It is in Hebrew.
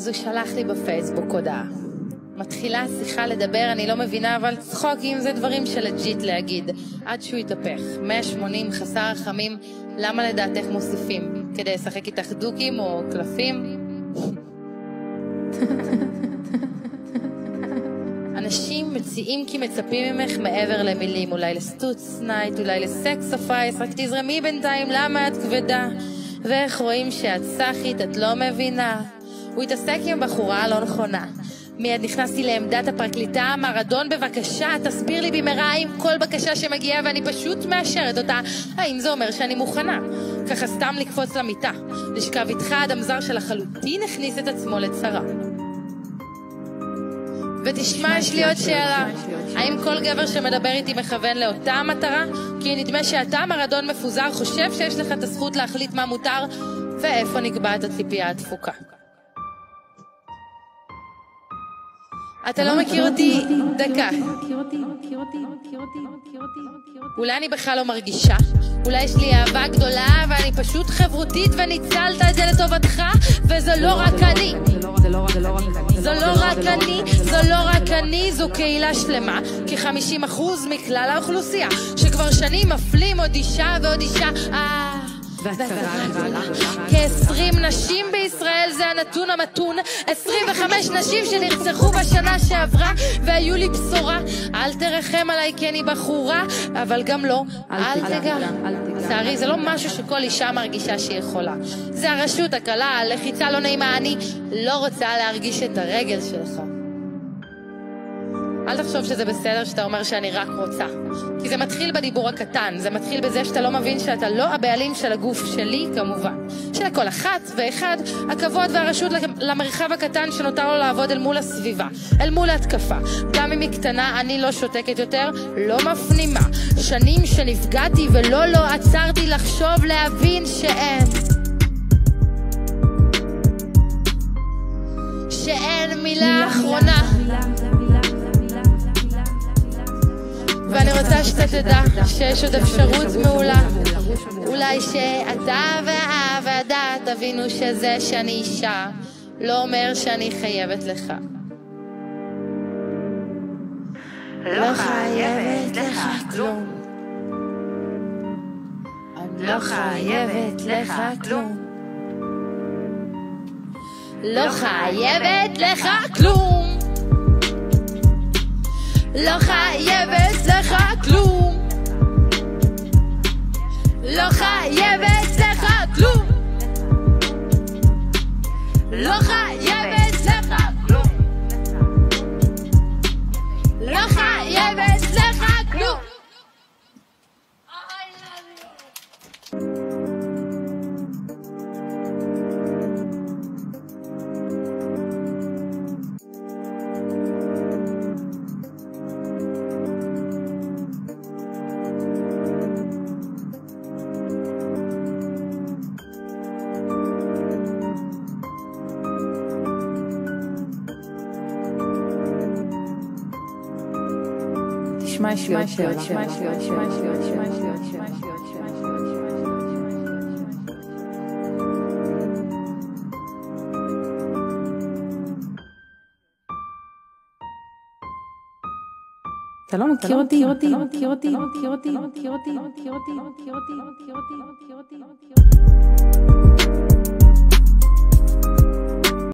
אז הוא שלח לי בפייסבוק הודעה. מתחילה שיחה לדבר, אני לא מבינה, אבל צחוקים זה דברים שלג'יט להגיד. עד שהוא יתהפך. 180 חסר רחמים, למה לדעתך מוסיפים? כדי לשחק איתך דוקים או קלפים? אנשים מציעים כי מצפים ממך מעבר למילים, אולי לסטוץ נייט, אולי לסקס אופייס, רק תזרמי בינתיים למה את כבדה, ואיך רואים שאת סחית, את לא מבינה. הוא התעסק עם בחורה לא נכונה. מיד נכנסתי לעמדת הפרקליטה, מרדון בבקשה, תסביר לי במהרה האם כל בקשה שמגיעה ואני פשוט מאשרת אותה, האם זה אומר שאני מוכנה? ככה סתם לקפוץ למיטה, לשכב איתך אדם זר שלחלוטין הכניס את עצמו לצרה. ותשמע, יש לי עוד שאלה, האם כל גבר שמדבר איתי מכוון לאותה מטרה? כי נדמה שאתה מרדון מפוזר חושב שיש לך את הזכות להחליט מה מותר ואיפה נקבעת הציפייה התפוקה. אתה לא מכיר אותי דקה. אולי אני בכלל לא מרגישה, אולי יש לי אהבה גדולה ואני פשוט חברותית וניצלת את זה לטובתך, וזו לא רק אני. זו לא רק אני, זו קהילה שלמה, כ-50% מכלל האוכלוסייה, שכבר שנים מפלים עוד אישה ועוד אישה. כ-20 נשים בישראל, זה הנתון המתון. 25 נשים שנרצחו בשנה שעברה, והיו לי בשורה, אל תרחם עליי כי אני בחורה, אבל גם לא, אל תגע. לצערי זה לא משהו שכל אישה מרגישה שהיא יכולה, זה הרשות הקלה, הלחיצה לא נעימה. אני לא רוצה להרגיש את הרגל שלך. אל תחשוב שזה בסדר שאתה אומר שאני רק רוצה, כי זה מתחיל בדיבור הקטן, זה מתחיל בזה שאתה לא מבין שאתה לא הבעלים של הגוף שלי כמובן, שלכל אחת ואחד הכבוד והרשות למרחב הקטן שנותר לו לעבוד אל מול הסביבה, אל מול התקפה. גם אם היא קטנה, אני לא שותקת יותר, לא מפנימה. שנים שנפגעתי ולא עצרתי לחשוב, להבין שאין מילה אחרונה. ואני רוצה שאתה תדע שיש עוד אפשרות מעולה, אולי שאתה והעבודה תבינו שזה שאני אישה לא אומר שאני חייבת לך. לא חייבת לך כלום, אני לא חייבת לך כלום, לא חייבת לך כלום, לא חייבת לך כלום, לא חייבת לך כלום, לא חייבת לך כלום, לא חייבת לך כלום. אתה לא מכיר אותי? מכיר אותי?